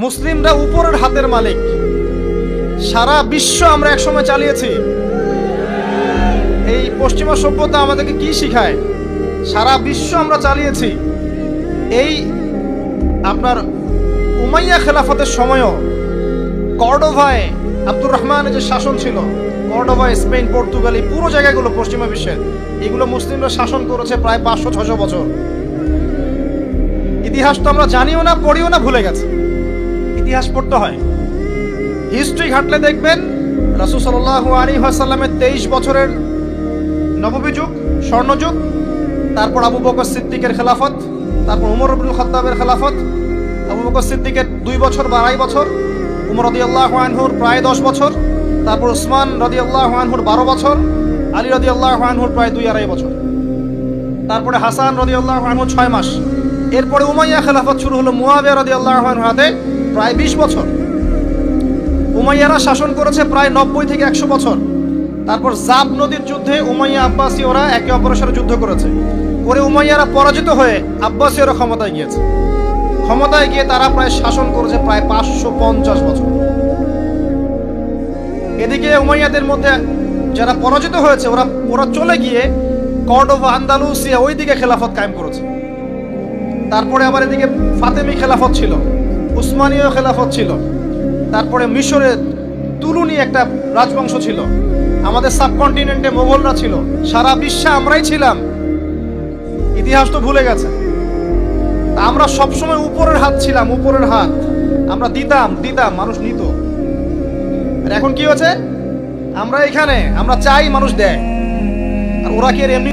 মুসলিমরা উপরের হাতের মালিক। সারা বিশ্ব আমরা একসময় চালিয়েছি। এই পশ্চিমা সভ্যতা আমাদেরকে কি শিখায়? সারা বিশ্ব আমরা চালিয়েছি। এই আপনার উমাইয়া খেলাফতের সময়ও কর্ডোভায় আব্দুর রহমানের যে শাসন ছিল, কর্ডোভায়, স্পেন, পর্তুগাল, এই পুরো জায়গাগুলো পশ্চিমা বিশ্বের, এগুলো মুসলিমরা শাসন করেছে প্রায় 500-600 বছর। ইতিহাস তো আমরা জানিও না, পড়িও না, ভুলে গেছে। ইতিহাস পড়তে হয়। হিস্ট্রি ঘাটলে দেখবেন রাসূল সাল্লাল্লাহু আলাইহি ওয়াসাল্লামের 23 বছরের নববী যুগ, স্বর্ণযুগ, তারপর আবু বকর সিদ্দিকের খেলাফত, তারপর উমর ইবনুল খাত্তাবের খেলাফত। আবু বকর সিদ্দিকের 2 বছর বা 2.5 বছর, উমর রাদিয়াল্লাহু আনহুর প্রায় 10 বছর, তারপর উসমান রাদিয়াল্লাহু আনহুর 12 বছর, আলী রাদিয়াল্লাহু আনহুর প্রায় 2-2.5 বছর, তারপরে হাসান রাদিয়াল্লাহু আনহু 6 মাস। এরপরে উমাইয়া খেলাফত শুরু হলো মুয়াবিয়া রাদিয়াল্লাহু আনহুর হাতে, প্রায় 20 বছর। উমাইয়ারা শাসন করেছে প্রায় 90 থেকে 100 বছর। তারপর জাব নদীর যুদ্ধে উমাইয়া আব্বাসীয়রা একে অপরের সাথে যুদ্ধ করেছে, করে উমাইয়ারা পরাজিত হয়ে আব্বাসীয়রা ক্ষমতায় গিয়েছে। ক্ষমতায় গিয়ে তারা প্রায় শাসন করেছে প্রায় 550 বছর। এদিকে উমাইয়াদের মধ্যে যারা পরাজিত হয়েছে ওরা চলে গিয়ে কর্ডোভা, আন্দালুসিয়া, ওইদিকে খেলাফত কায়েম করেছে। তারপরে আবার এদিকে ফাতেমি খেলাফত ছিল, উসমানীয় খেলাফত ছিল, তারপরে মিশরে তুলুনি একটা রাজবংশ ছিল, আমাদের সাবকন্টিনেন্টে মোগলরা ছিল, সারা বিশ্বে আমরাই ছিলাম। ইতিহাস তো ভুলে গেছে। তা আমরা সবসময় উপরের হাত ছিলাম, উপরের হাত। আমরা দিতাম, মানুষ নিত। আর এখন কি হচ্ছে? আমরা এখানে, আমরা চাই, মানুষ দেয়। আর ওরা কি এমনি